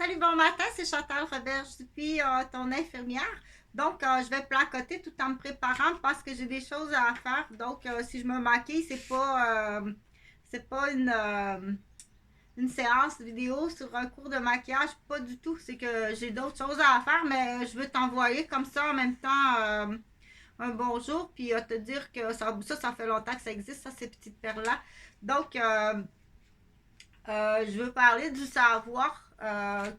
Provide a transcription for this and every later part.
Salut, bon matin, c'est Chantal Robert, je suis ton infirmière. Donc, je vais placoter tout en me préparant parce que j'ai des choses à faire. Donc, si je me maquille, c'est pas une séance vidéo sur un cours de maquillage, pas du tout. C'est que j'ai d'autres choses à faire, mais je veux t'envoyer comme ça en même temps un bonjour, puis te dire que ça fait longtemps que ça existe, ça, ces petites perles-là. Donc, je veux parler du savoir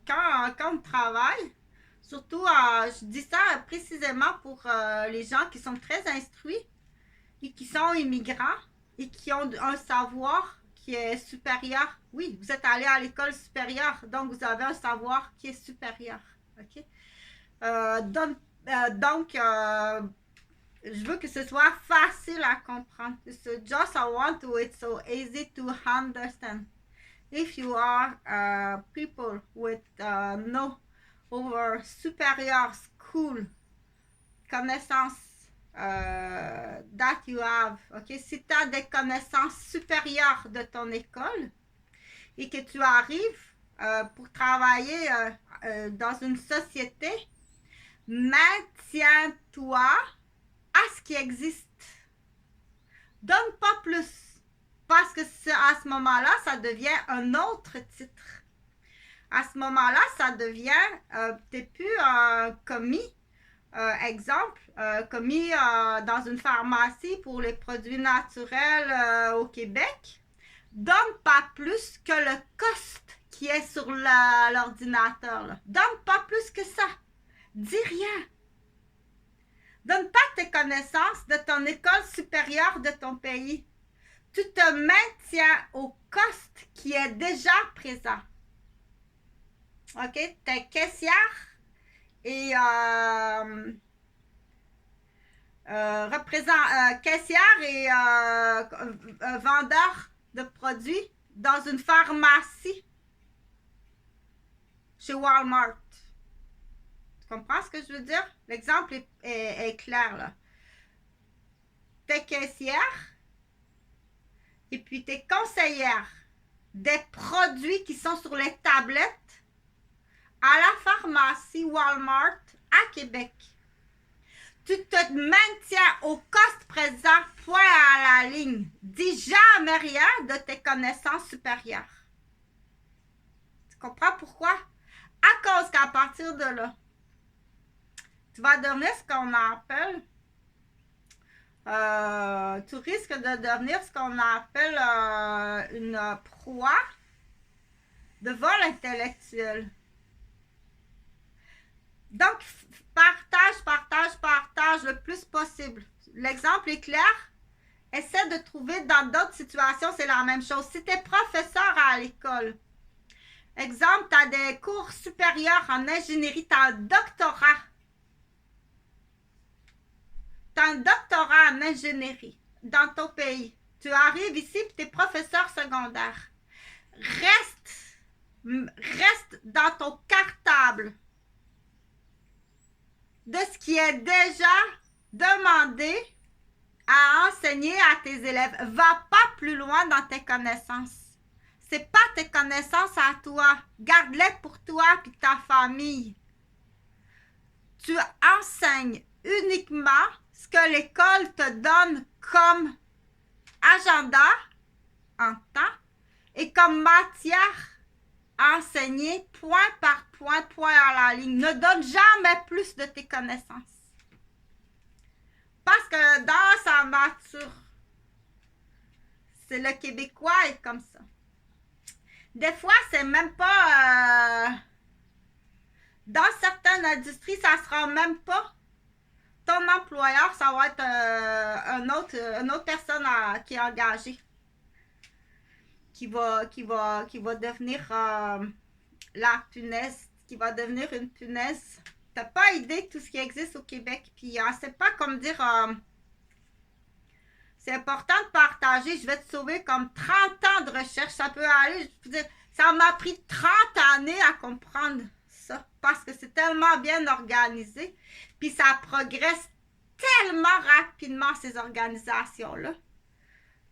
quand on travaille. Surtout, je dis ça précisément pour les gens qui sont très instruits et qui sont immigrants et qui ont un savoir qui est supérieur. Oui, vous êtes allé à l'école supérieure, donc vous avez un savoir qui est supérieur. OK? Donc, je veux que ce soit facile à comprendre. So just I want to it's so easy to understand. If you are people with no over superior school connaissances that you have, ok? Si tu as des connaissances supérieures de ton école et que tu arrives pour travailler dans une société, maintiens-toi à ce qui existe. Donne pas plus. Parce que à ce moment-là, ça devient un autre titre. À ce moment-là, ça devient, t'es plus commis, exemple, commis dans une pharmacie pour les produits naturels au Québec. Donne pas plus que le cost qui est sur l'ordinateur. Donne pas plus que ça. Dis rien. Donne pas tes connaissances de ton école supérieure de ton pays. Tu te maintiens au cost qui est déjà présent. OK? T'es caissière et caissière et vendeur de produits dans une pharmacie chez Walmart. Tu comprends ce que je veux dire? L'exemple est clair là. T'es caissière et puis t'es conseillère des produits qui sont sur les tablettes à la pharmacie Walmart à Québec. Tu te maintiens au cost présent, point à la ligne. Dis jamais rien de tes connaissances supérieures. Tu comprends pourquoi? À cause qu'à partir de là, tu vas devenir ce qu'on appelle tu risques de devenir ce qu'on appelle une proie de vol intellectuel. Donc, partage le plus possible. L'exemple est clair. Essaie de trouver dans d'autres situations, c'est la même chose. Si tu es professeur à l'école, exemple, tu as des cours supérieurs en ingénierie, tu as un doctorat. Tu as un doctorat en ingénierie dans ton pays. Tu arrives ici et tu es professeur secondaire. Reste dans ton cartable de ce qui est déjà demandé à enseigner à tes élèves. Va pas plus loin dans tes connaissances. C'est pas tes connaissances à toi. Garde-les pour toi et ta famille. Tu enseignes uniquement ce que l'école te donne comme agenda en temps et comme matière enseignée point par point, point à la ligne. Ne donne jamais plus de tes connaissances. Parce que dans sa nature, c'est le Québécois est comme ça. Des fois, c'est même pas... dans certaines industries, ça sera même pas ton employeur, ça va être une autre personne qui est engagée. Qui va devenir la punaise, qui va devenir une punaise. T'as pas idée de tout ce qui existe au Québec. Puis c'est pas comme dire c'est important de partager. Je vais te sauver comme 30 ans de recherche. Ça peut aller, je peux dire, ça m'a pris 30 années à comprendre ça. Parce que c'est tellement bien organisé. Puis ça progresse tellement rapidement, ces organisations-là,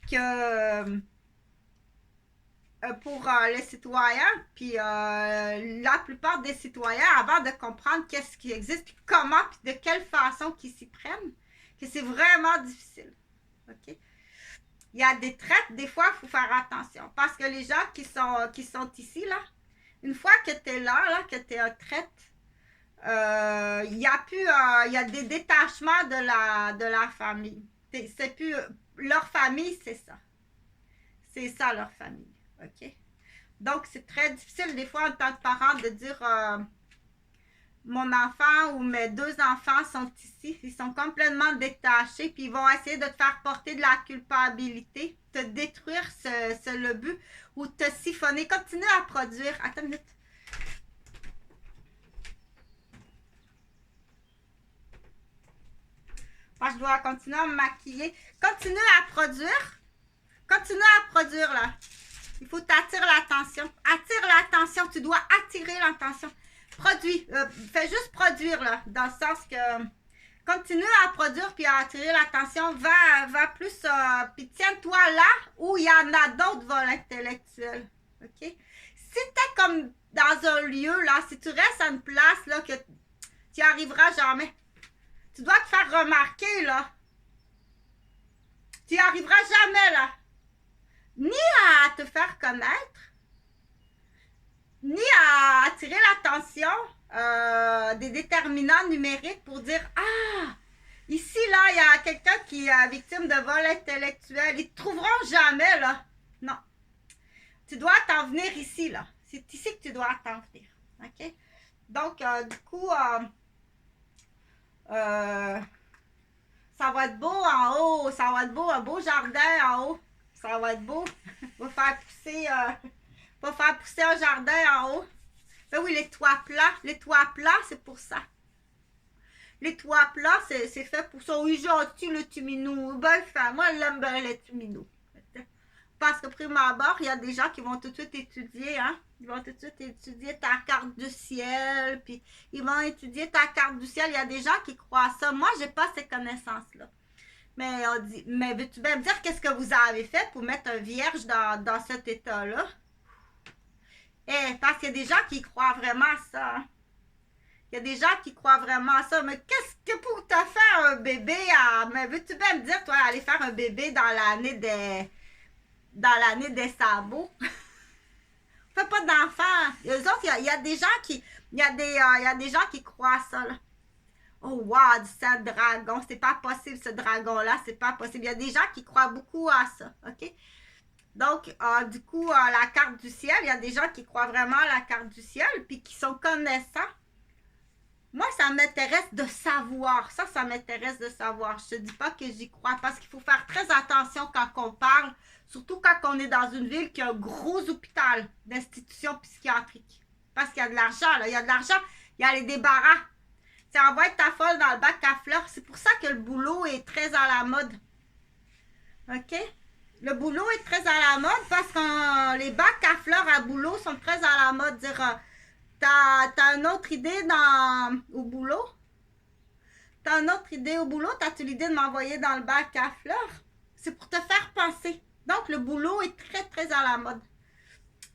que pour les citoyens, puis la plupart des citoyens, avant de comprendre qu'est-ce qui existe, puis comment, puis de quelle façon qu'ils s'y prennent, que c'est vraiment difficile. OK? Il y a des traites, des fois, il faut faire attention. Parce que les gens qui sont ici, là, une fois que tu es là, que tu es en traite, il y a des détachements de la famille. C'est plus leur famille, c'est ça. C'est ça leur famille. OK? Donc, c'est très difficile des fois en tant que parent de dire mon enfant ou mes deux enfants sont ici, ils sont complètement détachés, puis ils vont essayer de te faire porter de la culpabilité, te détruire le but ou te siphonner. Continue à produire. Attends une minute. Moi, je dois continuer à me maquiller. Continue à produire. Continue à produire, là. Il faut t'attirer l'attention. Attire l'attention. Tu dois attirer l'attention. Produis. Fais juste produire, là. Dans le sens que continue à produire puis à attirer l'attention. Va plus. Puis tiens-toi là où il y en a d'autres vols intellectuels. OK? Si t'es comme dans un lieu, là, si tu restes à une place, là, que tu n'y arriveras jamais. Tu dois te faire remarquer, là. Tu n'y arriveras jamais, là. Ni à te faire connaître, ni à attirer l'attention des déterminants numériques pour dire « Ah, ici, là, il y a quelqu'un qui est victime de vol intellectuel. Ils ne te trouveront jamais, là. » Non. Tu dois t'en venir ici, là. C'est ici que tu dois t'en venir. OK? Donc, du coup, ça va être beau en haut. Ça va être beau, un beau jardin en haut. Ça va être beau. Va faire pousser un jardin en haut. Ben oui, les toits plats. Les toits plats, c'est pour ça. Les toits plats, c'est fait pour ça. Oui, gentil, le tuminou. Ben, moi, j'aime bien les tuminous. Parce que prime abord, il y a des gens qui vont tout de suite étudier, hein. Ils vont tout de suite étudier ta carte du ciel, puis ils vont étudier ta carte du ciel. Il y a des gens qui croient à ça. Moi, j'ai pas ces connaissances-là. Mais on dit, mais veux-tu bien me dire qu'est-ce que vous avez fait pour mettre un vierge dans cet état-là? Eh, parce qu'il y a des gens qui croient vraiment à ça. Hein? Il y a des gens qui croient vraiment à ça. Mais qu'est-ce que pour te faire un bébé mais veux-tu bien me dire, toi, aller faire un bébé dans l'année des sabots? Fais pas d'enfants. Eux autres, il y a des gens qui. Il y a des gens qui croient à ça, là. Oh wow, c'est un dragon, c'est pas possible ce dragon-là, c'est pas possible. Il y a des gens qui croient beaucoup à ça, OK? Donc, du coup, la carte du ciel, il y a des gens qui croient vraiment à la carte du ciel, puis qui sont connaissants. Moi, ça m'intéresse de savoir. Ça m'intéresse de savoir. Je te dis pas que j'y crois, parce qu'il faut faire très attention quand on parle, surtout quand on est dans une ville qui a un gros hôpital d'institutions psychiatriques. Parce qu'il y a de l'argent, là. Il y a de l'argent, il y a les débarras. Tu envoies ta folle dans le bac à fleurs. C'est pour ça que le boulot est très à la mode. OK? Le boulot est très à la mode parce que les bacs à fleurs à boulot sont très à la mode. Dire, t'as une autre idée au boulot? T'as une autre idée au boulot? T'as-tu l'idée de m'envoyer dans le bac à fleurs? C'est pour te faire penser. Donc, le boulot est très, très à la mode.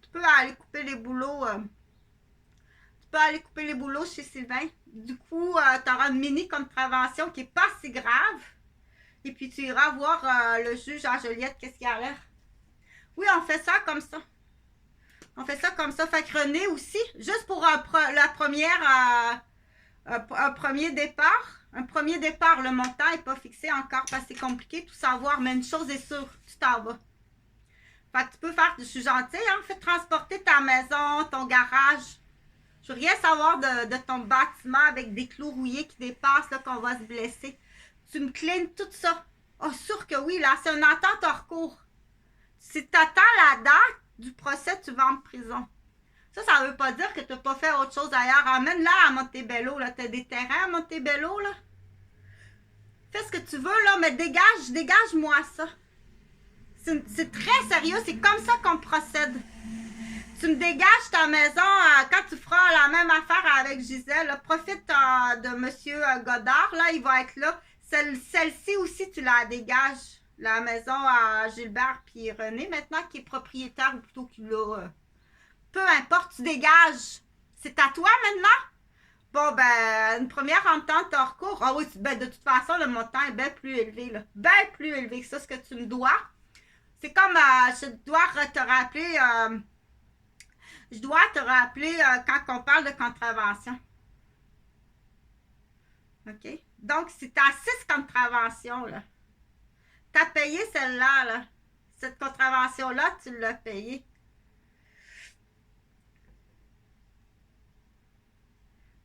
Tu peux aller couper les boulots. Tu peux aller couper les boulots chez Sylvain. Du coup, tu auras une mini contravention qui n'est pas si grave. Et puis, tu iras voir le juge en Joliette, qu'est-ce qu'il a l'air. Oui, on fait ça comme ça. On fait ça comme ça. Fait que René aussi, juste pour un premier départ. Un premier départ, le montant n'est pas fixé encore parce que c'est compliqué de tout savoir. Mais une chose est sûre, tu t'en vas. Fait que tu peux faire, je suis gentille, hein, fais transporter ta maison, ton garage. Je veux rien savoir de ton bâtiment avec des clous rouillés qui dépassent, là, qu'on va se blesser. Tu me cleans tout ça. Oh, sûr que oui, là, c'est une entente hors cours. Si tu attends la date du procès, tu vas en prison. Ça veut pas dire que tu n'as pas fait autre chose ailleurs. Emmène-la à Montebello, là. Tu as des terrains à Montebello, là. Fais ce que tu veux, là, mais dégage-moi ça. C'est très sérieux, c'est comme ça qu'on procède. Tu me dégages ta maison quand tu feras la même affaire avec Gisèle. Là, profite de M. Godard, là, il va être là. Celle-ci aussi, tu la dégages. La maison à Gilbert puis René, maintenant, qui est propriétaire, ou plutôt qu'il l'a... peu importe, tu dégages. C'est à toi maintenant? Bon, ben, une première entente hors cours. Ah oui, ben, de toute façon, le montant est bien plus élevé, là. Bien plus élevé que ça, ce que tu me dois. C'est comme, je dois te rappeler, quand on parle de contravention. OK? Donc, si tu as 6 contraventions, là, tu as payé celle-là, là. Cette contravention-là, tu l'as payée.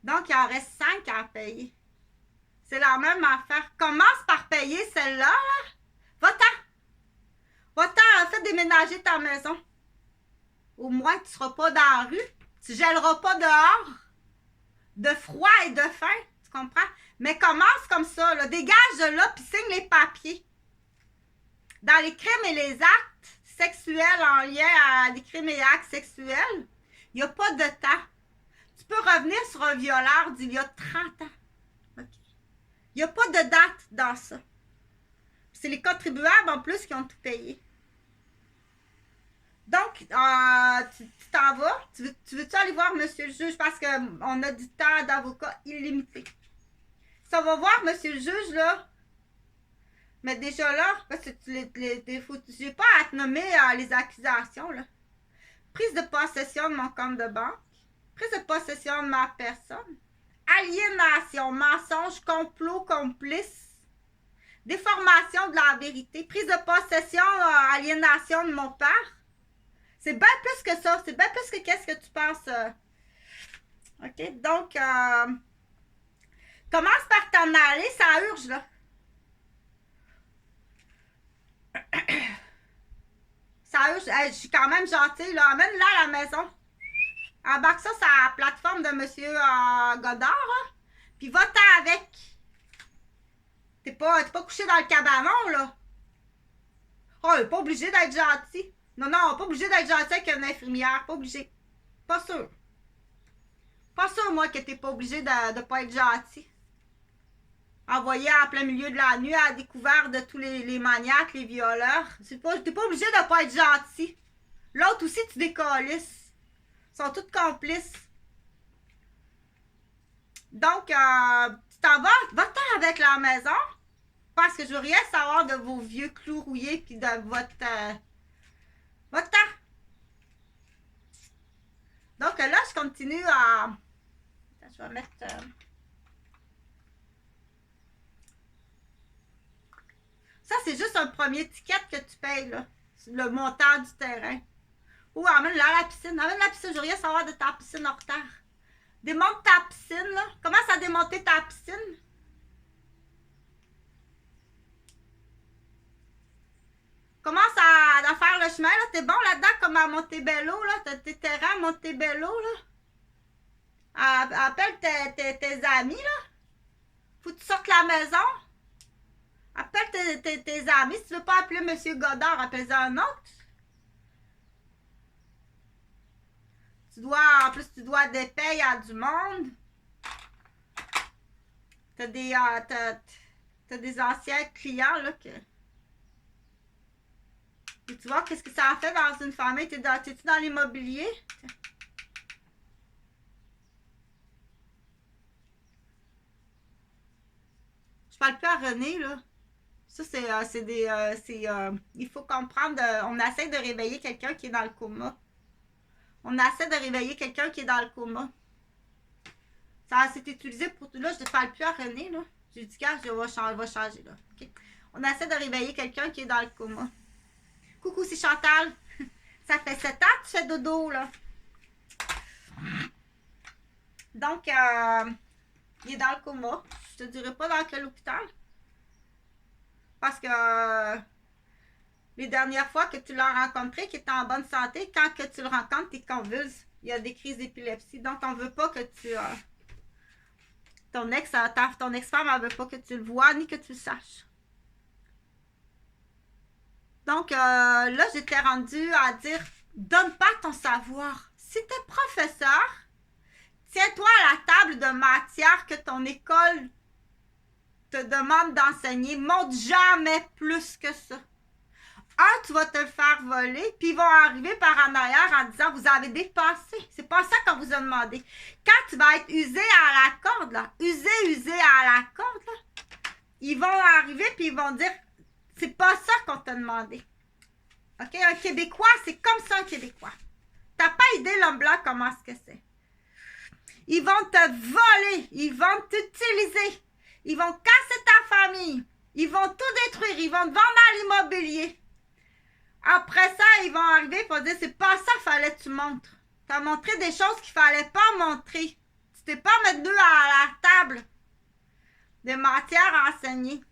Donc, il en reste 5 à payer. C'est la même affaire. Commence par payer celle-là, là. Va-t'en. Va-t'en, fais déménager ta maison. Au moins, tu ne seras pas dans la rue. Tu ne gèleras pas dehors. De froid et de faim. Tu comprends? Mais commence comme ça, là. Dégage de là, puis signe les papiers. Dans les crimes et les actes sexuels en lien à des crimes et actes sexuels, il n'y a pas de temps. Tu peux revenir sur un violeur d'il y a 30 ans. Okay. Il n'y a pas de date dans ça. C'est les contribuables en plus qui ont tout payé. Donc, tu t'en vas. Tu veux-tu aller voir monsieur le juge parce qu'on a du temps d'avocat illimité. Si on va voir monsieur le juge, là, mais déjà là, parce que j'ai pas à te nommer les accusations, là. Prise de possession de mon compte de banque. Prise de possession de ma personne. Aliénation, mensonge, complot, complice. Déformation de la vérité. Prise de possession, aliénation de mon père. C'est bien plus que ça. C'est bien plus que qu'est-ce que tu penses. OK? Donc, commence par t'en aller. Ça urge, là. Ça urge. Hey, je suis quand même gentille, là. Amène-la à la maison. Embarque ça sur la plateforme de M. Godard, hein? Puis va-t'en avec. T'es pas couché dans le cabanon, là. Oh, il n'est pas obligé d'être gentil. Non, pas obligé d'être gentil avec une infirmière. Pas obligé. Pas sûr. Pas sûr, moi, que t'es pas obligé de pas être gentil. Envoyé en plein milieu de la nuit à la découverte de tous les maniaques, les violeurs. T'es pas obligé de pas être gentil. L'autre aussi, tu décollisses. Ils sont tous complices. Donc, tu t'en vas, va-t'en avec la maison, parce que je veux rien savoir de vos vieux clous rouillés puis de votre... va-t'en. Donc là, je continue à... Je vais mettre... Ça, c'est juste un premier ticket que tu payes, là. Le montant du terrain. Ou emmène-la à la piscine. Emmène la piscine, je veux rien savoir de ta piscine hors terre. Démonte ta piscine, là. Commence à démonter ta piscine. Commence à faire le chemin, là. T'es bon là-dedans, comme à Montebello, là. T'as tes terrains à Montebello, là. Appelle tes amis, là. Faut que tu sortes la maison. Appelle tes amis. Si tu veux pas appeler M. Godard, appelle-en un autre. En plus, tu dois des payes à du monde. T'as des anciens clients, là, que... Et tu vois, qu'est-ce que ça a fait dans une famille? T'es-tu dans l'immobilier? Je parle plus à René, là. Ça, il faut comprendre, on essaie de réveiller quelqu'un qui est dans le coma. On essaie de réveiller quelqu'un qui est dans le coma. Ça s'est utilisé pour tout. Là, je ne parle plus à René, là. J'ai dit, je vais changer, là. Okay? On essaie de réveiller quelqu'un qui est dans le coma. Coucou, c'est Chantal. Ça fait 7 ans que tu fais dodo, là. Donc, il est dans le coma. Je te dirai pas dans quel hôpital. Parce que les dernières fois que tu l'as rencontré, qu'il était en bonne santé, quand que tu le rencontres, tu convulses. Il y a des crises d'épilepsie. Donc, on ne veut pas que tu... ton ex-femme, elle ne veut pas que tu le vois ni que tu le saches. Donc, là, j'étais rendue à dire, donne pas ton savoir. Si tu es professeur, tiens-toi à la table de matière que ton école te demande d'enseigner, montre jamais plus que ça. Un, tu vas te le faire voler, puis ils vont arriver par en arrière en disant vous avez dépassé. C'est pas ça qu'on vous a demandé. Quand tu vas être usé à la corde, là, usé à la corde, là, ils vont arriver puis ils vont dire c'est pas ça qu'on t'a demandé. OK? Un Québécois, c'est comme ça un Québécois. T'as pas idée, l'homme blanc, comment est-ce que c'est. Ils vont te voler, ils vont t'utiliser, ils vont casser ta famille, ils vont tout détruire, ils vont te vendre à l'immobilier. Après ça, ils vont arriver pour dire c'est pas ça qu'il fallait que tu montres. Tu as montré des choses qu'il fallait pas montrer. Tu t'es pas maintenu à la table de matière à enseigner.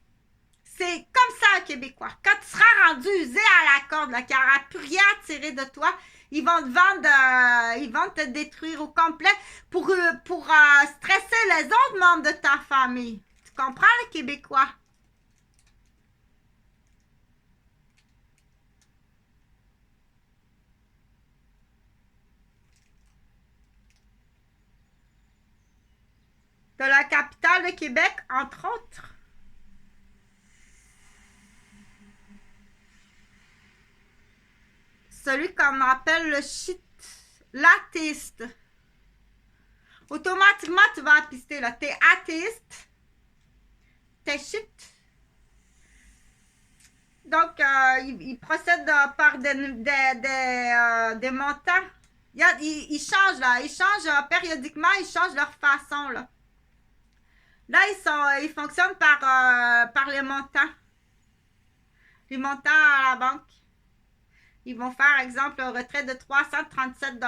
C'est comme ça un Québécois. Quand tu seras rendu usé à la corde, qu'il n'y aura plus rien à tirer de toi, ils vont te vendre, ils vont te détruire au complet pour stresser les autres membres de ta famille. Tu comprends le Québécois? De la capitale de Québec, entre autres. Celui qu'on appelle le shit, l'athéiste. Automatiquement, tu vas pister là. T'es athéiste. T'es shit. Donc, il procède par des montants. Ils changent là. Ils changent périodiquement, ils changent leur façon là. Là, ils fonctionnent par les montants. Les montants à la banque. Ils vont faire, exemple, un retrait de 337 $,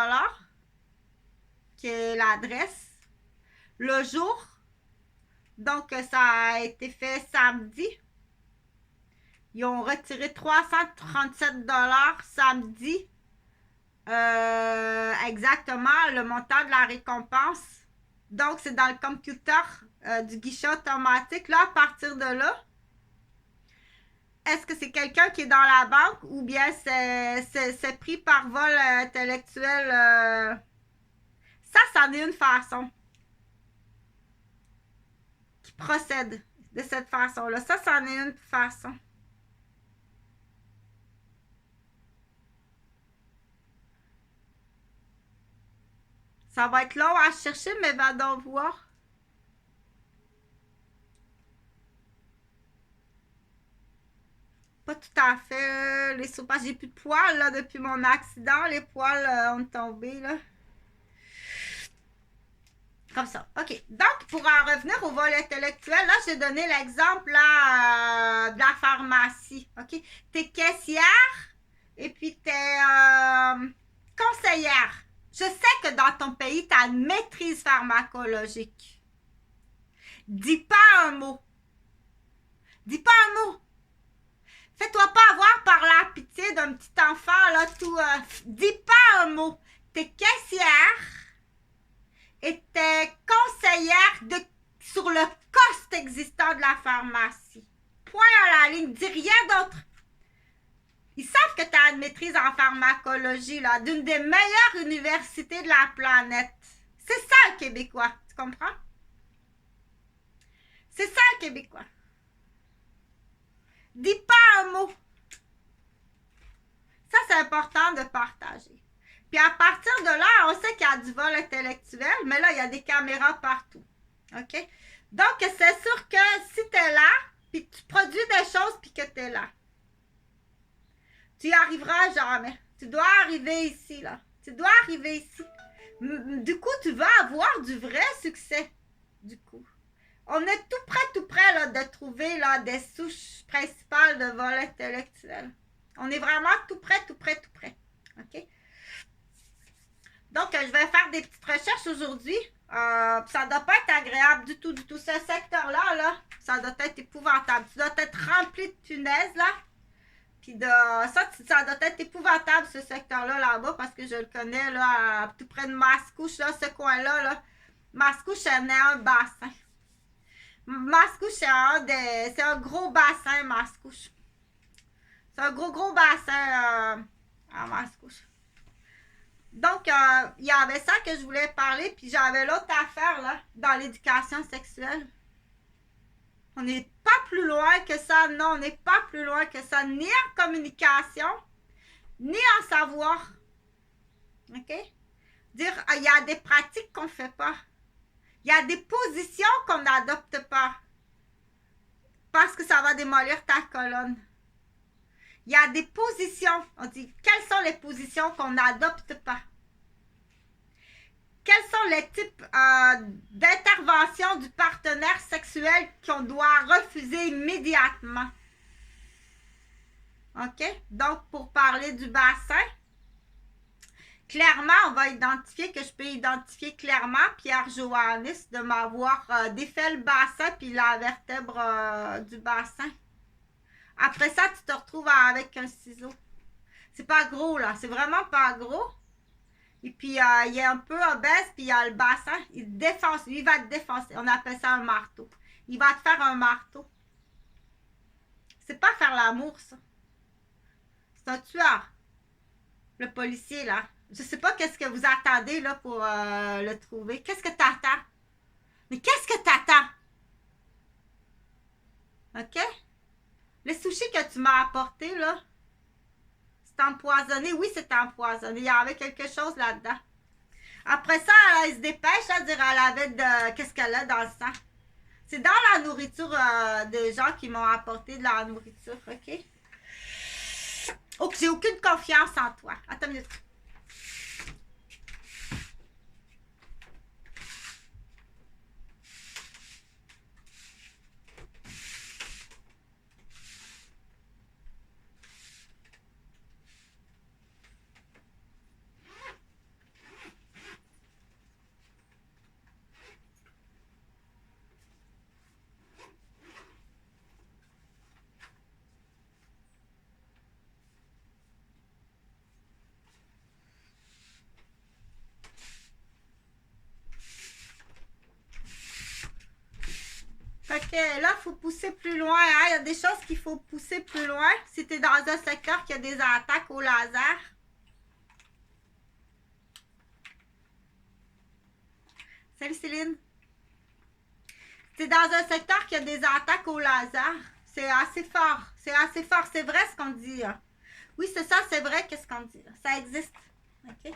qui est l'adresse. Le jour, donc ça a été fait samedi. Ils ont retiré 337 $ samedi. Exactement le montant de la récompense. Donc, c'est dans le computer du guichet automatique. Là, à partir de là, est-ce que c'est quelqu'un qui est dans la banque ou bien c'est pris par vol intellectuel? Ça, c'en est une façon qui procède de cette façon-là. Ça, c'en est une façon. Ça va être long à chercher, mais va donc voir. Pas tout à fait les soupes. J'ai plus de poils là, depuis mon accident. Les poils ont tombé là. Comme ça. OK. Donc, pour en revenir au vol intellectuel, là, j'ai donné l'exemple là, de la pharmacie. OK? T'es caissière et puis t'es conseillère. Je sais que dans ton pays, tu as une maîtrise pharmacologique. Dis pas un mot. Dis pas un mot. Fais-toi pas avoir par la pitié d'un petit enfant, là, tout. Dis pas un mot. T'es caissière et t'es conseillère sur le coste existant de la pharmacie. Point à la ligne. Dis rien d'autre. Ils savent que tu as une maîtrise en pharmacologie, là, d'une des meilleures universités de la planète. C'est ça, le Québécois. Tu comprends? C'est ça, le Québécois. Dis pas un mot. Ça, c'est important de partager. Puis à partir de là, on sait qu'il y a du vol intellectuel, mais là, il y a des caméras partout. OK? Donc, c'est sûr que si tu es là, puis tu produis des choses, puis que tu es là, tu y arriveras jamais. Tu dois arriver ici, là. Tu dois arriver ici. Du coup, tu vas avoir du vrai succès. Du coup. On est tout près là, de trouver là, des souches principales de vol intellectuel. On est vraiment tout près. OK? Donc, je vais faire des petites recherches aujourd'hui. Ça ne doit pas être agréable du tout. Ce secteur-là, là, ça doit être épouvantable. Tu dois être rempli de punaises, là. Puis ça doit être épouvantable, ce secteur-là, là-bas, parce que je le connais, là, tout près de Mascouche, là, ce coin-là, là. Mascouche, c'est un bassin. Mascouche, c'est un gros bassin, Mascouche. C'est un gros bassin à Mascouche. Donc, il y avait ça que je voulais parler, puis j'avais l'autre affaire, là, dans l'éducation sexuelle. On n'est pas plus loin que ça. Non, on n'est pas plus loin que ça. Ni en communication, ni en savoir. OK? Dire, il y a des pratiques qu'on ne fait pas. Il y a des positions qu'on n'adopte pas. Parce que ça va démolir ta colonne. Il y a des positions. On dit, quelles sont les positions qu'on n'adopte pas? Quels sont les types d'intervention du partenaire sexuel qu'on doit refuser immédiatement? OK? Donc, pour parler du bassin, clairement, on va identifier que je peux identifier clairement Pierre Johannis de m'avoir défait le bassin puis la vertèbre du bassin. Après ça, tu te retrouves avec un ciseau. C'est pas gros, là. C'est vraiment pas gros. Et puis, il est un peu obèse, puis il a le bassin. Il défonce. Lui, il va te défoncer. On appelle ça un marteau. Il va te faire un marteau. C'est pas faire l'amour, ça. C'est un tueur. Le policier, là. Je sais pas qu'est-ce que vous attendez, là, pour le trouver. Qu'est-ce que t'attends? Mais qu'est-ce que t'attends? OK? Le sushi que tu m'as apporté, là, c'est empoisonné. Oui, c'est empoisonné. Il y avait quelque chose là-dedans. Après ça, elle se dépêche à dire elle avait de... Qu'est-ce qu'elle a dans le sang? C'est dans la nourriture des gens qui m'ont apporté de la nourriture, OK? Oh, j'ai aucune confiance en toi. Attends une minute. OK, là, il faut pousser plus loin. Hein? Il y a des choses qu'il faut pousser plus loin. Si tu es dans un secteur qui a des attaques au laser. Salut Céline. Si tu es dans un secteur qui a des attaques au laser, c'est assez fort. C'est assez fort. C'est vrai ce qu'on dit. Hein? Oui, c'est ça, c'est vrai qu'est-ce qu'on dit. Ça existe. OK?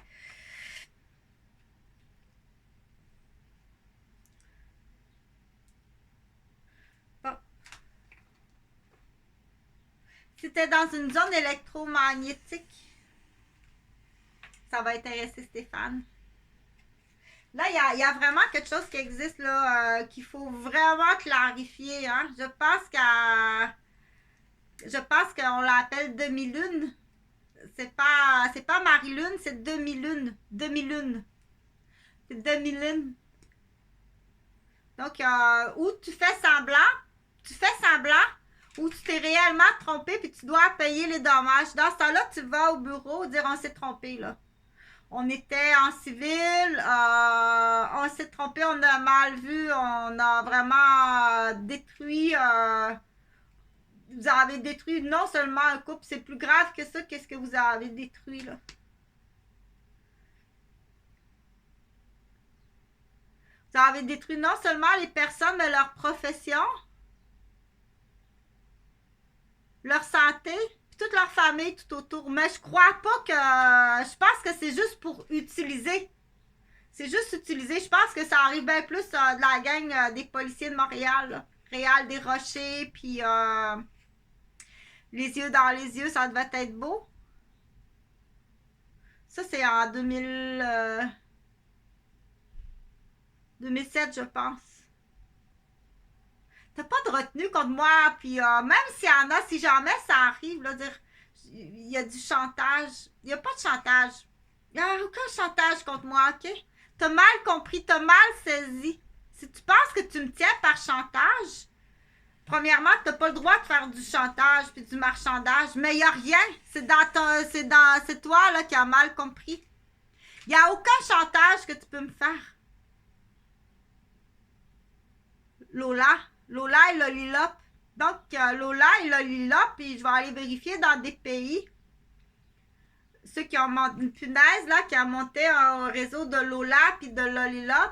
Si tu es dans une zone électromagnétique, ça va intéresser Stéphane. Là, il y a vraiment quelque chose qui existe là, qu'il faut vraiment clarifier. Hein? Je pense qu'on l'appelle demi-lune. C'est pas Marie-Lune, c'est demi-lune. Demi-lune. C'est demi-lune. Donc, où tu fais semblant, ou tu t'es réellement trompé, puis tu dois payer les dommages. Dans ce temps-là, tu vas au bureau dire on s'est trompé, là. On était en civil, on s'est trompé, on a mal vu, on a vraiment détruit. Vous avez détruit non seulement un couple, c'est plus grave que ça, qu'est-ce que vous avez détruit, là. Vous avez détruit non seulement les personnes, mais leur profession, leur santé, toute leur famille tout autour. Mais je crois pas que... je pense que c'est juste pour utiliser. C'est juste utiliser. Je pense que ça arrive bien plus de la gang des policiers de Montréal. Là. Réal des Rochers, puis les yeux dans les yeux, ça devait être beau. Ça, c'est en 2007, je pense. T'as pas de retenue contre moi, puis même s'il y en a, si jamais ça arrive, là, dire, il y a du chantage. Il n'y a pas de chantage. Il n'y a aucun chantage contre moi, OK? T'as mal compris, t'as mal saisi. Si tu penses que tu me tiens par chantage, premièrement, t'as pas le droit de faire du chantage puis du marchandage, mais il n'y a rien. C'est toi là qui as mal compris. Il n'y a aucun chantage que tu peux me faire. Lola et Lolilop. Donc, Lola et Lolilop, puis je vais aller vérifier dans des pays. Ceux qui ont monté une punaise, là, qui a monté un réseau de Lola puis de Lolilop,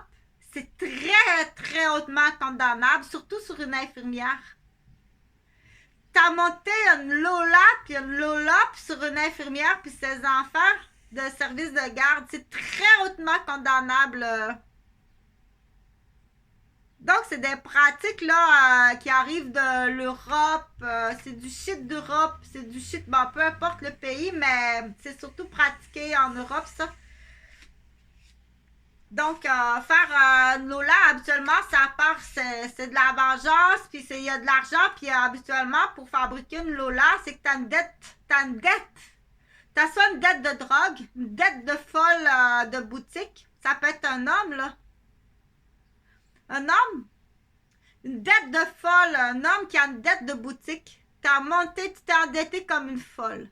c'est très, très hautement condamnable, surtout sur une infirmière. T'as monté une Lola, puis une Lola, puis sur une infirmière, puis ses enfants de service de garde. C'est très hautement condamnable. Donc, c'est des pratiques là qui arrivent de l'Europe. C'est du shit d'Europe. C'est du shit, bon, peu importe le pays, mais c'est surtout pratiqué en Europe, ça. Donc, faire Lola, habituellement, ça part, c'est de la vengeance, puis il y a de l'argent, puis habituellement, pour fabriquer une Lola, c'est que t'as une dette. T'as soit une dette de drogue, une dette de folle de boutique. Ça peut être un homme, là. Un homme. Une dette de folle. Un homme qui a une dette de boutique. T'as monté, tu t'es endetté comme une folle.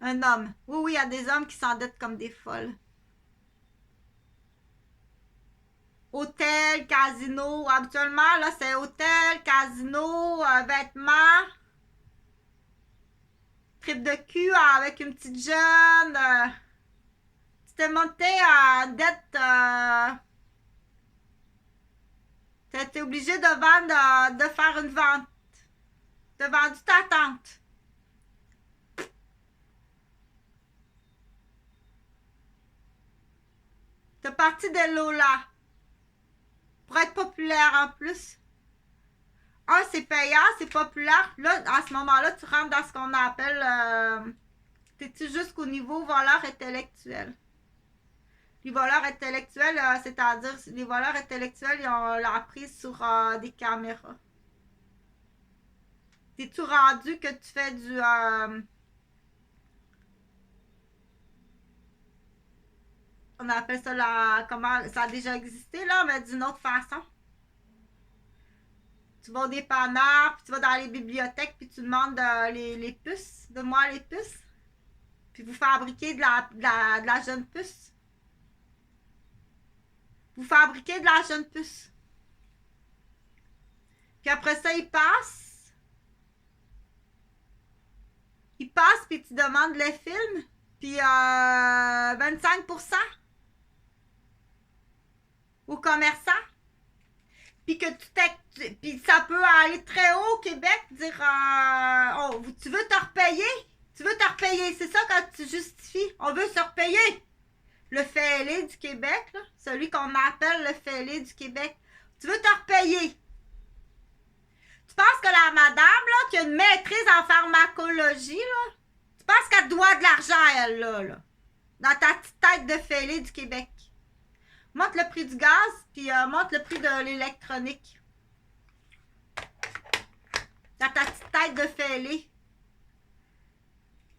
Un homme. Oui, oui, il y a des hommes qui s'endettent comme des folles. Hôtel, casino. Habituellement, là, c'est hôtel, casino, vêtements. Trip de cul avec une petite jeune. Tu t'es monté à dette. T'as été obligé de vendre, de faire une vente. T'as vendu ta tante. T'as parti de Lola. Pour être populaire en plus. Un, c'est payant, c'est populaire. Là, à ce moment-là, tu rentres dans ce qu'on appelle... T'es-tu jusqu'au niveau voleur intellectuel? Les voleurs intellectuels, c'est-à-dire les voleurs intellectuels, ils ont la prise sur des caméras. T'es-tu rendu que tu fais du... on appelle ça la... Comment... Ça a déjà existé, là, mais d'une autre façon. Tu vas au dépanneur, puis tu vas dans les bibliothèques, puis tu demandes les puces. Donne-moi les puces. Puis vous fabriquez de la jeune puce. Vous fabriquez de la jeune puce. Puis après ça, il passe. Il passe, puis tu demandes le film. Puis 25% au commerçant. Puis que puis ça peut aller très haut au Québec, dire oh, tu veux te repayer? Tu veux te repayer, c'est ça quand tu justifies. On veut se repayer. Le fêlé du Québec, là, celui qu'on appelle le fêlé du Québec. Tu veux te repayer. Tu penses que la madame, là, qui a une maîtrise en pharmacologie, là, tu penses qu'elle doit de l'argent, elle, là, dans ta petite tête de fêlé du Québec. Monte le prix du gaz, puis monte le prix de l'électronique. Dans ta petite tête de fêlé.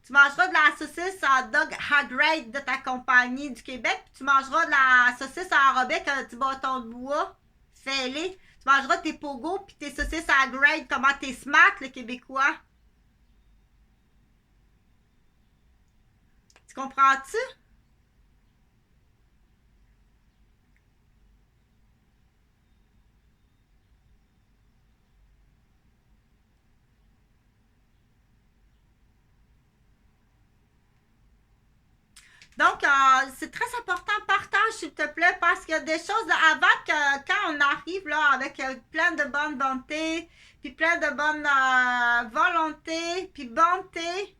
Tu mangeras de la saucisse à dog high grade de ta compagnie du Québec, puis tu mangeras de la saucisse à enrobée avec un petit bâton de bois fêlé. Tu mangeras tes pogos puis tes saucisses à grade, comment t'es smart, le Québécois. Tu comprends-tu? Donc, c'est très important, partage s'il te plaît, parce qu'il y a des choses avant que quand on arrive là avec plein de bonne volonté, puis plein de bonne volonté, puis bonté,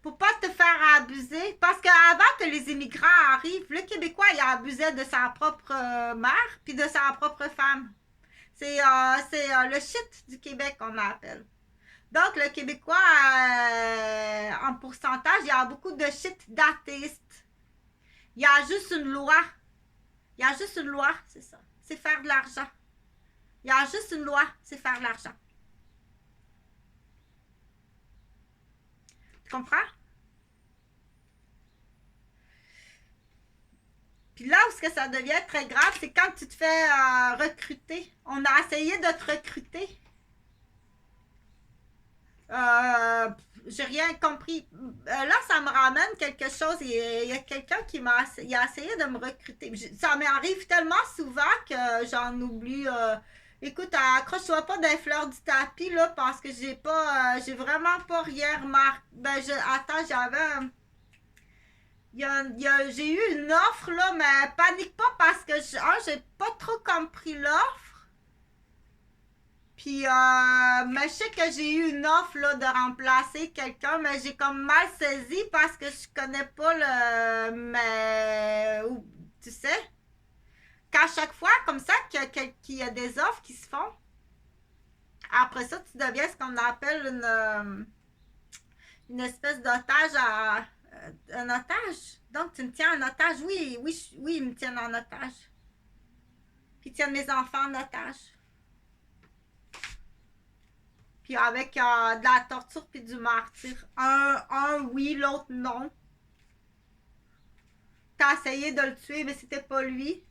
pour pas te faire abuser. Parce qu'avant que les immigrants arrivent, le Québécois, il abusait de sa propre mère, puis de sa propre femme. C'est le shit du Québec qu'on appelle. Donc, le Québécois, en pourcentage, il y a beaucoup de shit d'athéistes. Il y a juste une loi. Il y a juste une loi, c'est ça. C'est faire de l'argent. Il y a juste une loi, c'est faire de l'argent. Tu comprends? Puis là où ce que ça devient très grave, c'est quand tu te fais recruter. On a essayé de te recruter. J'ai rien compris. Là, ça me ramène quelque chose. Il y a quelqu'un qui a essayé de me recruter. Ça m'arrive tellement souvent que j'en oublie. Écoute, accroche-toi pas des fleurs du tapis, là, parce que j'ai vraiment pas rien remarqué. Attends, J'ai eu une offre, là, mais panique pas parce que j'ai pas trop compris l'offre. Puis, mais je sais que j'ai eu une offre, là, de remplacer quelqu'un, mais j'ai comme mal saisi parce que je connais pas mais, tu sais, qu'à chaque fois, comme ça, qu'il y a des offres qui se font, après ça, tu deviens ce qu'on appelle une espèce d'otage un otage. Donc, tu me tiens en otage. Oui, oui, oui, ils me tiennent en otage. Puis, ils tiennent mes enfants en otage. Puis, avec de la torture puis du martyr. Un oui, l'autre non. T'as essayé de le tuer, mais c'était pas lui.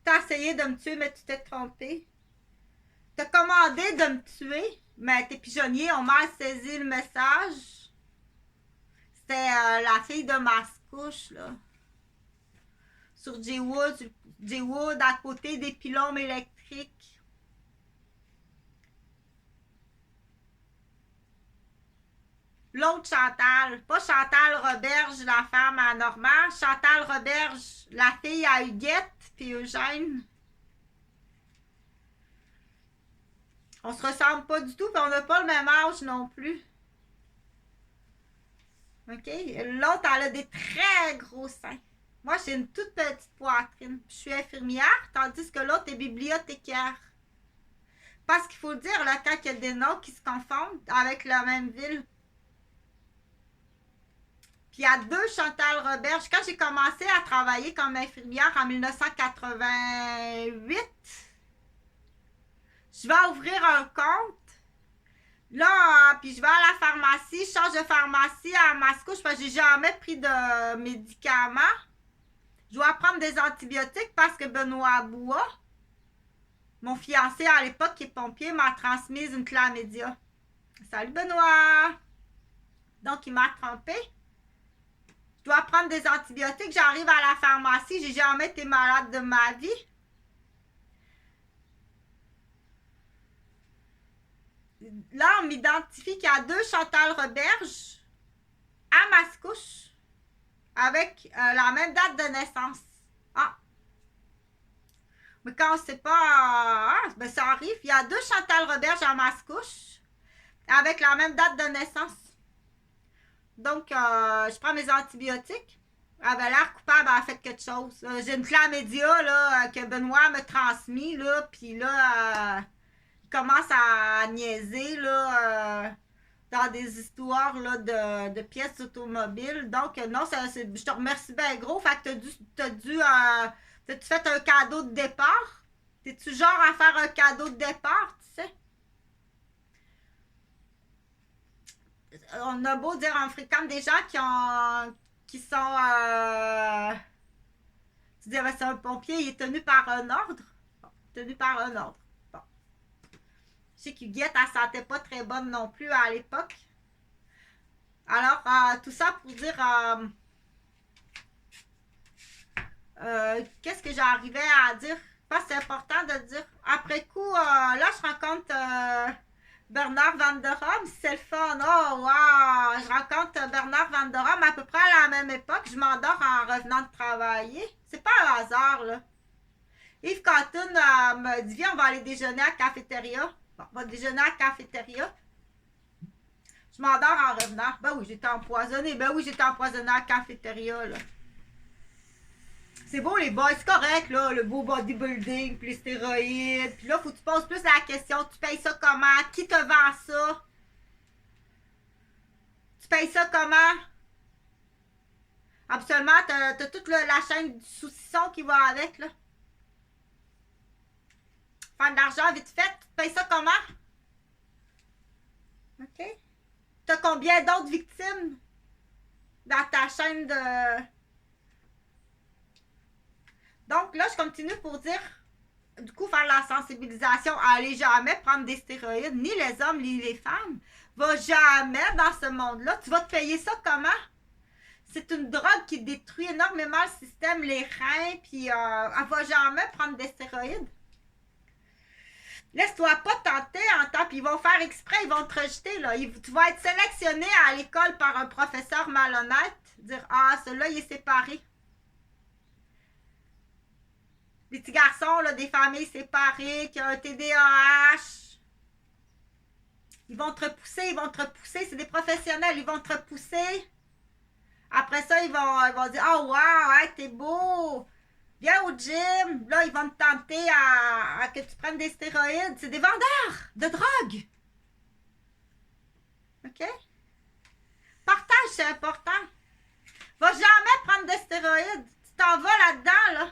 T'as essayé de me tuer, mais tu t'es trompé. T'as commandé de me tuer, mais tes pigeonniers ont mal saisi le message. C'était la fille de Mascouche, là. Sur J-Wood, à côté des pylônes électriques. L'autre Chantal, pas Chantal Roberge, la femme à Normand, Chantal Roberge, la fille à Huguette puis Eugène. On se ressemble pas du tout, puis on n'a pas le même âge non plus. OK? L'autre, elle a des très gros seins. Moi, j'ai une toute petite poitrine. Je suis infirmière, tandis que l'autre est bibliothécaire. Parce qu'il faut le dire, là, quand il y a des noms qui se confondent avec la même ville. Puis il y a deux Chantal Roberge. Quand j'ai commencé à travailler comme infirmière en 1988, je vais ouvrir un compte. Là, puis je vais à la pharmacie, je change de pharmacie à Mascouche parce que j'ai jamais pris de médicaments. Je dois prendre des antibiotiques parce que Benoît Bois, mon fiancé à l'époque qui est pompier, m'a transmise une chlamydia. Salut Benoît! Donc il m'a trompé. Je dois prendre des antibiotiques, j'arrive à la pharmacie, j'ai jamais été malade de ma vie. Là, on m'identifie qu'il y a deux Chantal Roberge à Mascouche avec la même date de naissance. Ah! Mais quand on ne sait pas, ben ça arrive. Il y a deux Chantal Roberge à Mascouche avec la même date de naissance. Donc, je prends mes antibiotiques. Elle avait l'air coupable, elle a fait quelque chose. J'ai une chlamydia là, que Benoît m'a transmis, là, puis là, il commence à niaiser, là, dans des histoires là, de pièces automobiles. Donc, non, je te remercie bien gros. Fait que t'as-tu fait un cadeau de départ? T'es-tu genre à faire un cadeau de départ, tu sais? On a beau dire, on fréquente des gens qui sont, tu dis, c'est un pompier, il est tenu par un ordre. Bon, tenu par un ordre. Bon. Je sais qu'Huguette, elle ne sentait pas très bonne non plus à l'époque. Alors, tout ça pour dire, qu'est-ce que j'arrivais à dire? Parce que c'est important de dire. Après coup, là, je rencontre Bernard Van der Rom, c'est le fun. Oh, wow! Je rencontre Bernard Van der Rom à peu près à la même époque. Je m'endors en revenant de travailler. C'est pas un hasard, là. Yves Cotton me dit, viens, on va aller déjeuner à la cafétéria. Bon, on va déjeuner à la cafétéria. Je m'endors en revenant. Ben oui, j'étais empoisonnée. Ben oui, j'étais empoisonnée à la cafétéria, là. C'est beau les boys, c'est correct là, le beau bodybuilding, puis les stéroïdes. Puis là, faut que tu poses plus la question, tu payes ça comment? Qui te vend ça? Tu payes ça comment? Absolument, t'as toute la chaîne du saucisson qui va avec là. Faire de l'argent vite fait, tu payes ça comment? OK? T'as combien d'autres victimes dans ta chaîne de... Donc là, je continue pour dire, du coup, faire la sensibilisation. Allez jamais prendre des stéroïdes, ni les hommes, ni les femmes. Va jamais dans ce monde-là. Tu vas te payer ça comment? C'est une drogue qui détruit énormément le système, les reins, puis elle va jamais prendre des stéroïdes. Laisse-toi pas tenter en temps, puis ils vont faire exprès, ils vont te rejeter. Là. Tu vas être sélectionné à l'école par un professeur malhonnête. Dire, ah, celui-là, il est séparé. Les petits garçons, là, des familles séparées, qui ont un TDAH. Ils vont te repousser, ils vont te repousser. C'est des professionnels, ils vont te repousser. Après ça, ils vont dire, oh, wow, hey, t'es beau. Viens au gym. Là, ils vont te tenter à que tu prennes des stéroïdes. C'est des vendeurs de drogue. OK? Partage, c'est important. Va jamais prendre des stéroïdes. Tu t'en vas là-dedans, là.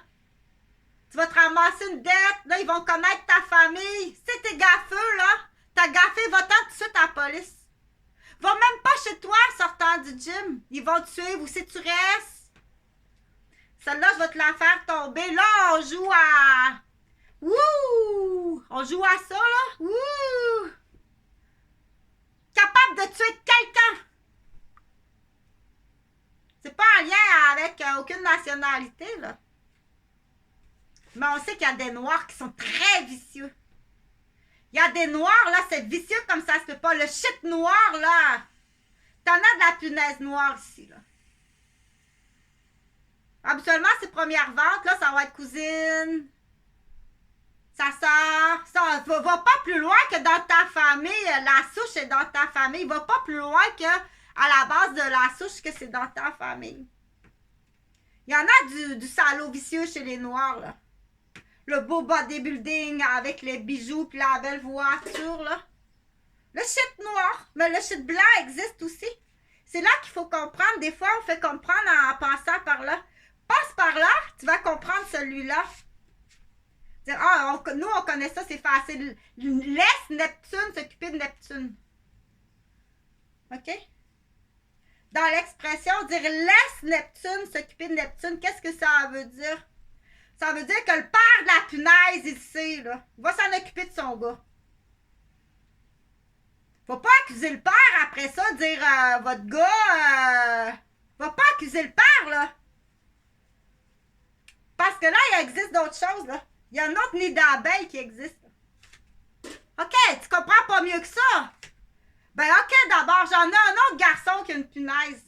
Tu vas te ramasser une dette. Là, ils vont connaître ta famille. Si t'es gaffeux, là, t'as gaffé, va-t'en tout de suite à la police. Va même pas chez toi en sortant du gym. Ils vont te suivre. Ou si tu restes. Celle-là, je vais te la faire tomber. Là, on joue à... Wouh! On joue à ça, là. Wouh! Capable de tuer quelqu'un. C'est pas en lien avec aucune nationalité, là. Mais on sait qu'il y a des noirs qui sont très vicieux. Il y a des noirs, là, c'est vicieux comme ça se peut pas. Le shit noir, là. T'en as de la punaise noire ici, là. Habituellement, ces premières ventes, là, ça va être cousine, sa soeur. Ça va pas plus loin que dans ta famille. La souche est dans ta famille. Va pas plus loin que à la base de la souche que c'est dans ta famille. Il y en a du salaud vicieux chez les noirs, là. Le beau bodybuilding avec les bijoux puis la belle voiture, là. Le shit noir, mais le shit blanc existe aussi. C'est là qu'il faut comprendre. Des fois, on fait comprendre en passant par là. Passe par là, tu vas comprendre celui-là. Dire, ah, nous, on connaît ça, c'est facile. Laisse Neptune s'occuper de Neptune. OK? Dans l'expression, dire laisse Neptune s'occuper de Neptune, qu'est-ce que ça veut dire? Ça veut dire que le père de la punaise, il sait, là. Il va s'en occuper de son gars. Faut pas accuser le père après ça, dire votre gars. Va pas accuser le père, là. Parce que là, il existe d'autres choses, là. Il y a un autre nid d'abeilles qui existe. OK, tu comprends pas mieux que ça? Ben, OK, d'abord, j'en ai un autre garçon qui a une punaise.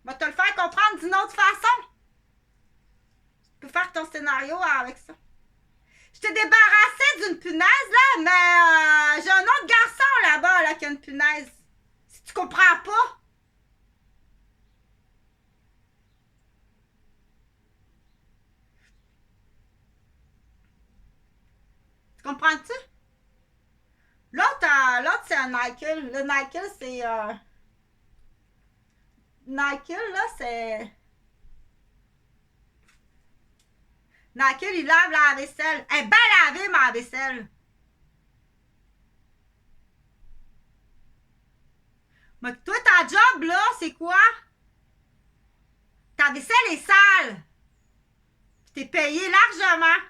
Je vais te le faire comprendre d'une autre façon. Tu peux faire ton scénario avec ça. Je t'ai débarrassé d'une punaise, là, mais j'ai un autre garçon là-bas, là, qui a une punaise. Si tu comprends pas. Tu comprends-tu? L'autre, c'est un Nyquil. Le Nyquil, c'est... Nyquil, là, c'est... Nyquil, il lave la vaisselle. Elle est bien lavée, ma vaisselle. Mais toi, ta job, là, c'est quoi? Ta vaisselle est sale. Puis t'es payé largement.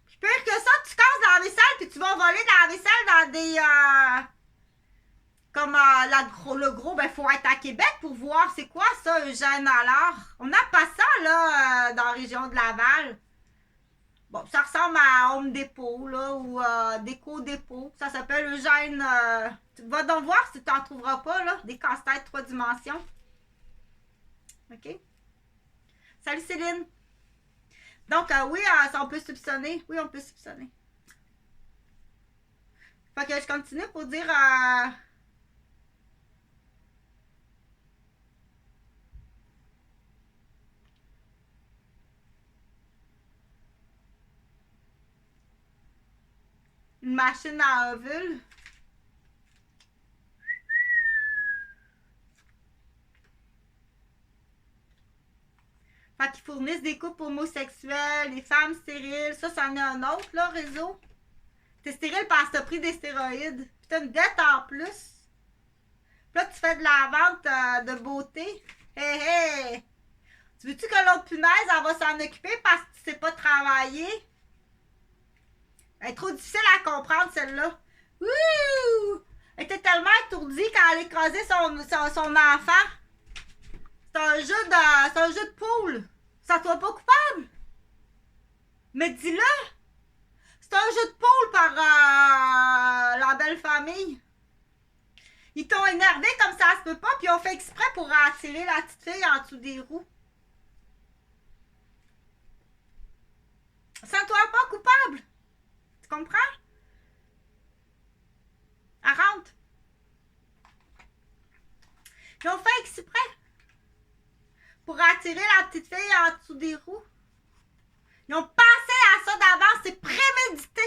Puis pire que ça, tu casses dans la vaisselle puis tu vas voler dans la vaisselle dans des... comme le gros, ben faut être à Québec pour voir c'est quoi ça, Eugène Allard. On n'a pas ça, là, dans la région de Laval. Bon, ça ressemble à Home Depot, là, ou Déco Dépôt. Ça s'appelle Eugène... tu vas donc voir si tu n'en trouveras pas, là, des casse-têtes 3 dimensions. OK? Salut Céline! Donc, oui, on peut soupçonner. Oui, on peut soupçonner. Fait que je continue pour dire... une machine à ovule. Fait qu'ils fournissent des couples homosexuels, les femmes stériles. Ça, c'en est un autre, là, réseau. T'es stérile parce que t'as pris des stéroïdes. Puis t'as une dette en plus. Puis là, tu fais de la vente de beauté. Hé, hé! Tu veux-tu que l'autre punaise, elle va s'en occuper parce que tu sais pas travailler? Elle est trop difficile à comprendre, celle-là. Wouh! Elle était tellement étourdie quand elle écrasait son enfant. C'est un jeu de poule. Ça te va pas coupable? Mais dis-le! C'est un jeu de poule par la belle famille. Ils t'ont énervé comme ça se peut pas, puis ils ont fait exprès pour attirer la petite fille en dessous des roues. Sens-toi pas coupable. Tu comprends? Elle rentre. Ils ont fait exprès pour attirer la petite fille en dessous des roues. Ils ont pensé à ça d'avance, c'est prémédité.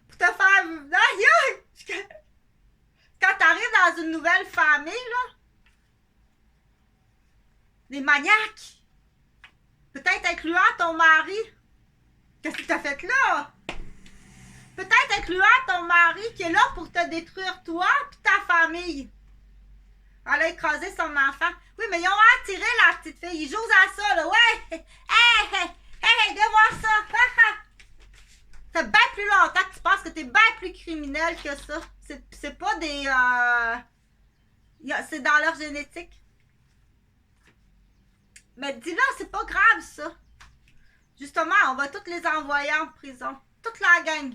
Pour te faire... Aïe! Quand t'arrives dans une nouvelle famille, là, des maniaques, peut-être incluant ton mari. Qu'est-ce que t'as fait là? Peut-être incluant ton mari qui est là pour te détruire toi et ta famille. Elle a écrasé son enfant. Oui, mais ils ont attiré la petite fille. Ils jouent à ça, là. Ouais! Hey, viens voir ça! Ça fait bien plus longtemps que tu penses que t'es bien plus criminel que ça. C'est pas des... c'est dans leur génétique. Mais dis-là, c'est pas grave, ça. Justement, on va toutes les envoyer en prison. Toute la gang.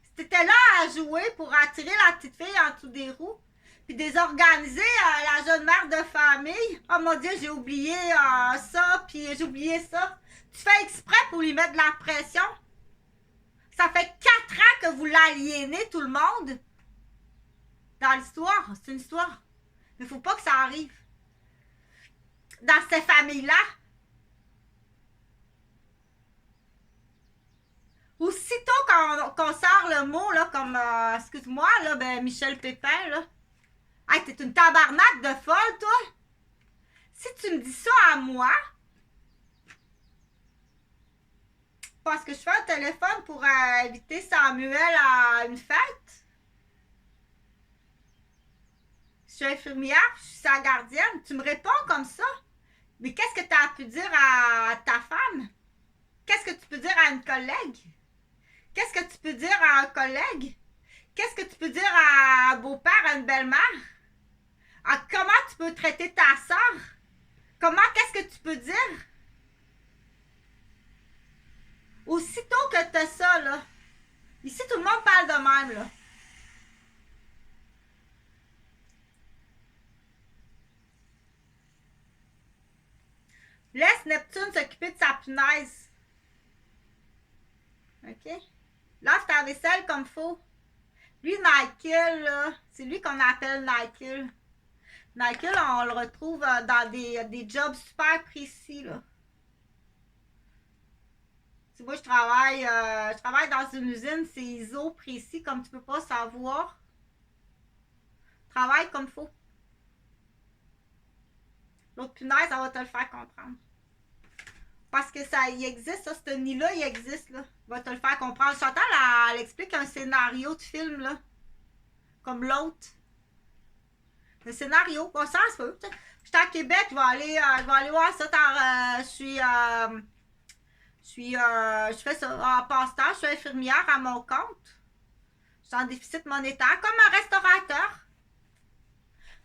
Si t'étais là à jouer pour attirer la petite fille en dessous des roues, puis désorganiser la jeune mère de famille. Oh mon Dieu, j'ai oublié ça, puis j'ai oublié ça. Tu fais exprès pour lui mettre de la pression. Ça fait 4 ans que vous l'aliénez, tout le monde. Dans l'histoire, c'est une histoire. Mais faut pas que ça arrive. Dans ces familles-là. Aussitôt qu'on sort le mot, là, comme, excuse-moi, là, ben, Michel Pépin, là. Hey, t'es une tabarnak de folle, toi. Si tu me dis ça à moi, parce que je fais un téléphone pour inviter Samuel à une fête. Je suis infirmière, je suis sa gardienne. Tu me réponds comme ça. Mais qu'est-ce que tu as pu dire à ta femme? Qu'est-ce que tu peux dire à une collègue? Qu'est-ce que tu peux dire à un collègue? Qu'est-ce que tu peux dire à un beau-père, à une belle-mère? Comment tu peux traiter ta soeur? Qu'est-ce que tu peux dire? Aussitôt que tu as ça, là, ici, tout le monde parle de même, là. Laisse Neptune s'occuper de sa punaise. OK? Lave ta vaisselle comme faut. Lui, Michael, là, c'est lui qu'on appelle Michael. Michael, on le retrouve dans des jobs super précis, là. Tu vois, je travaille dans une usine, c'est ISO précis, comme tu peux pas savoir. Travaille comme faut. L'autre punaise, ça va te le faire comprendre. Parce que ça y existe, ça, ce nid-là, il existe, là. Il va te le faire comprendre. Chantal, elle explique un scénario de film, là. Comme l'autre. Le scénario, bon, ça se peut. Je suis à Québec, je vais aller voir ça. Je fais ça en passe-temps, je suis infirmière à mon compte. Je suis en déficit monétaire, comme un restaurateur.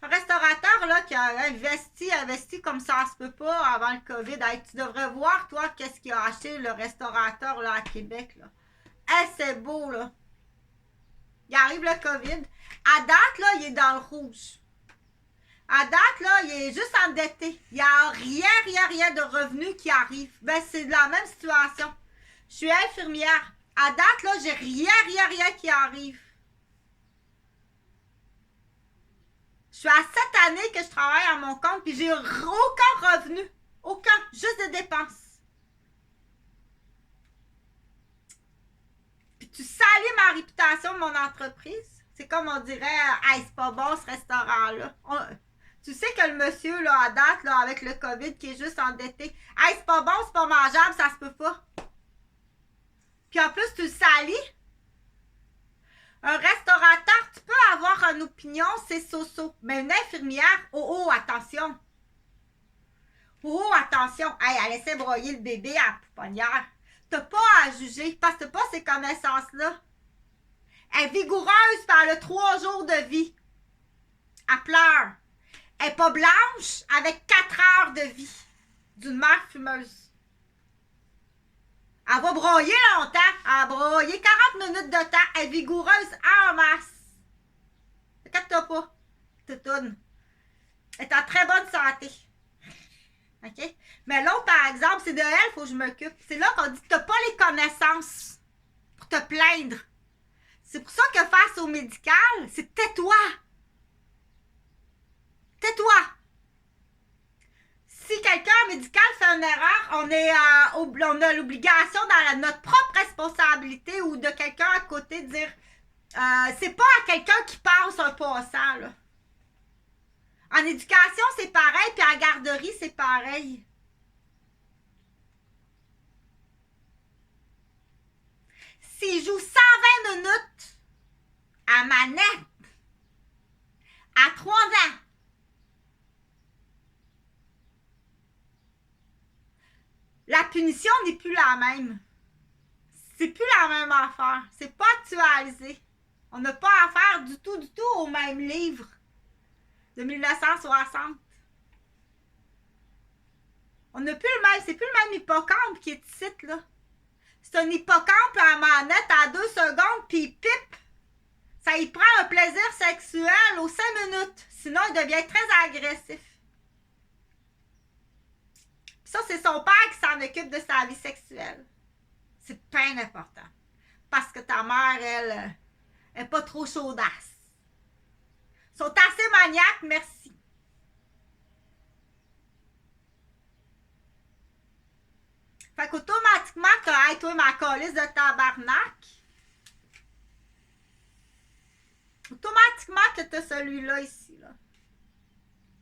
Un restaurateur là, qui a investi comme ça se peut pas avant le COVID. Hey, tu devrais voir, toi, qu'est-ce qu'il a acheté le restaurateur là, à Québec. Là. Hey, c'est beau, là. Il arrive le COVID. À date, là, il est dans le rouge. À date, là, il est juste endetté. Il n'y a rien de revenus qui arrive. Ben, c'est la même situation. Je suis infirmière. À date, là, j'ai rien qui arrive. Je suis à 7 années que je travaille à mon compte, puis j'ai aucun revenu. Aucun. Juste des dépenses. Puis tu salis ma réputation de mon entreprise. C'est comme on dirait, hey, c'est pas bon ce restaurant-là. Tu sais que le monsieur, là, à date, là, avec le COVID, qui est juste endetté, hey, c'est pas bon, c'est pas mangeable, ça se peut pas. Puis en plus, tu le salis. Un restaurateur, tu peux avoir une opinion, c'est so-so. Mais une infirmière, oh, attention. Oh, attention. Hey, elle essaie de broyer le bébé à la pouponnière. T'as pas à juger, parce que t'as pas ces connaissances-là. Elle est vigoureuse, puis elle a 3 jours de vie. Elle pleure. Elle est pas blanche, avec 4 heures de vie. D'une mère fumeuse. Elle va broyer longtemps. Elle va broyer 40 minutes de temps. Elle est vigoureuse en masse. Fait inquiète-toi pas, toutoune. Elle est en très bonne santé. OK? Mais l'autre, par exemple, c'est de elle, il faut que je m'occupe. C'est là qu'on dit que tu n'as pas les connaissances pour te plaindre. C'est pour ça que face au médical, c'est tais-toi. Tais-toi. Si quelqu'un médical fait une erreur, on a l'obligation dans notre propre responsabilité ou de quelqu'un à côté de dire c'est pas à quelqu'un qui passe un passant, là. En éducation, c'est pareil, puis en garderie, c'est pareil. S'il joue 120 minutes à manette à 3 ans, la punition n'est plus la même. C'est plus la même affaire. C'est pas actualisé. On n'a pas affaire du tout au même livre de 1960. On n'a plus le même, c'est plus le même hippocampe qui est ici, là. C'est un hippocampe à manette à 2 secondes, puis il pipe. Ça y prend un plaisir sexuel aux 5 minutes. Sinon, il devient très agressif. Ça, c'est son père qui s'en occupe de sa vie sexuelle. C'est pas important. Parce que ta mère, elle est pas trop chaudasse. Ils sont assez maniaques, merci. Fait qu'automatiquement, t'as, hey, toi, ma calisse de tabarnak. Automatiquement que t'as celui-là ici, là.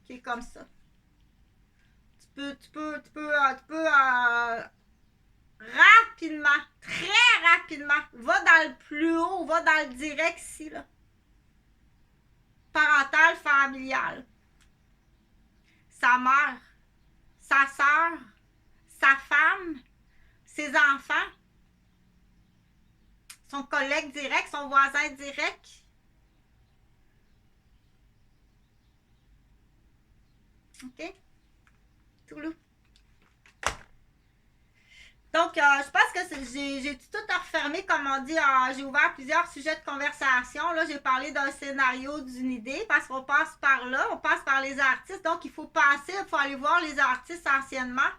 Qui est comme ça. Tu peux rapidement, très rapidement, va dans le plus haut, va dans le direct ici, là. Parental, familial. Sa mère, sa soeur, sa femme, ses enfants, son collègue direct, son voisin direct. OK? Toulou. Donc, je pense que j'ai tout refermé, comme on dit. J'ai ouvert plusieurs sujets de conversation. Là, j'ai parlé d'un scénario, d'une idée, parce qu'on passe par là, on passe par les artistes. Donc, il faut passer, il faut aller voir les artistes anciennement.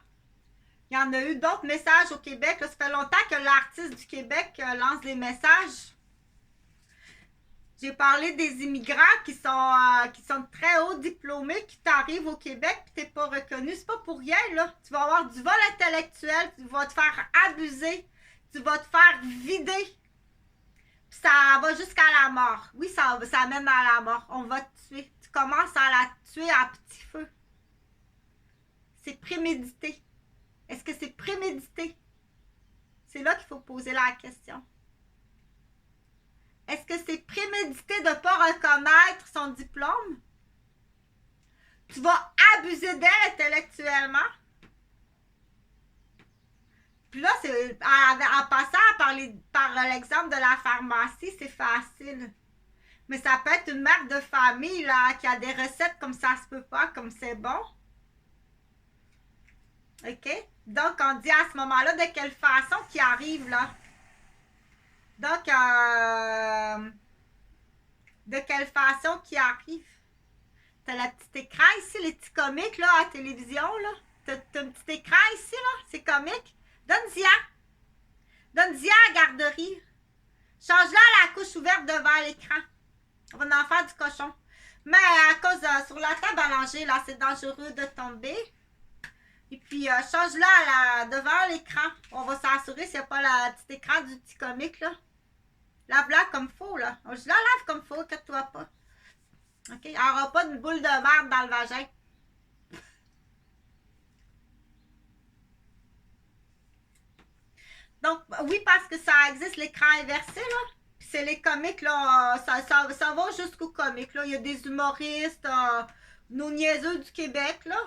Il y en a eu d'autres messages au Québec. Là, ça fait longtemps que l'artiste du Québec lance des messages. J'ai parlé des immigrants qui sont très hauts diplômés, qui t'arrivent au Québec et tu n'es pas reconnu. C'est pas pour rien, là. Tu vas avoir du vol intellectuel, tu vas te faire abuser, tu vas te faire vider. Puis ça va jusqu'à la mort. Oui, ça mène à la mort. On va te tuer. Tu commences à la tuer à petit feu. C'est prémédité. Est-ce que c'est prémédité? C'est là qu'il faut poser la question. Est-ce que c'est prémédité de ne pas reconnaître son diplôme? Tu vas abuser d'elle intellectuellement? Puis là, en passant par l'exemple de la pharmacie, c'est facile. Mais ça peut être une mère de famille là, qui a des recettes comme ça se peut pas, comme c'est bon. OK? Donc, on dit à ce moment-là de quelle façon qui arrive là. Donc, de quelle façon qui arrive? T'as le petit écran ici, les petits comiques là, à la télévision, là. T'as un petit écran ici, là, c'est comique. Donne-y à la garderie. Change-la à la couche ouverte devant l'écran. On va en faire du cochon. Mais à cause, sur la table à langer, là, c'est dangereux de tomber. Et puis, change-la devant l'écran. On va s'assurer s'il n'y a pas le petit écran du petit comique, là. Lave-la comme faut, là. Je la lave comme faut, inquiète-toi pas. OK? Il n'y aura pas de boule de merde dans le vagin. Donc, oui, parce que ça existe l'écran inversé, là. Puis c'est les comiques, là. Ça va jusqu'aux comiques, là. Il y a des humoristes, nos niaiseux du Québec, là.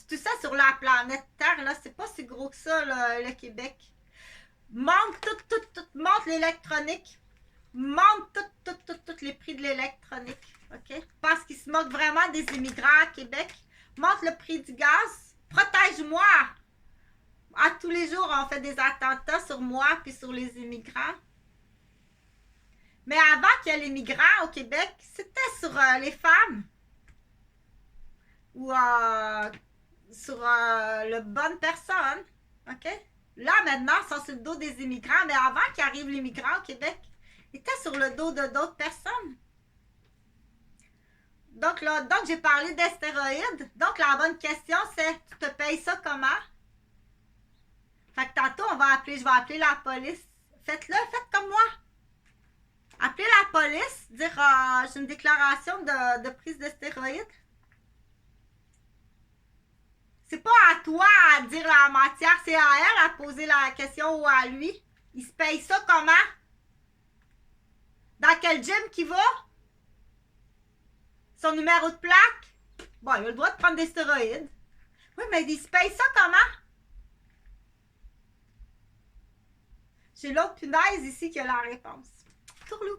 Tout ça sur la planète Terre, là, c'est pas si gros que ça, là, le Québec. Monte monte l'électronique. Monte tous les prix de l'électronique. OK? Parce qu'ils se moquent vraiment des immigrants à Québec. Monte le prix du gaz. Protège-moi. À tous les jours, on fait des attentats sur moi puis sur les immigrants. Mais avant qu'il y ait les migrants au Québec, c'était sur les femmes ou sur le bonne personne. OK? Là, maintenant, ils sont sur le dos des immigrants, mais avant qu'arrivent les migrants au Québec, ils étaient sur le dos de d'autres personnes. Donc, là, j'ai parlé des stéroïdes. Donc, la bonne question, c'est tu te payes ça comment? Fait que tantôt, je vais appeler la police. Faites-le, faites comme moi. Appelez la police, dire j'ai une déclaration de prise de stéroïdes. C'est pas à toi à dire la matière, c'est à elle à poser la question ou à lui. Il se paye ça comment? Dans quel gym qu'il va? Son numéro de plaque? Bon, il a le droit de prendre des stéroïdes. Oui, mais il se paye ça comment? J'ai l'autre punaise ici qui a la réponse. Tourlou.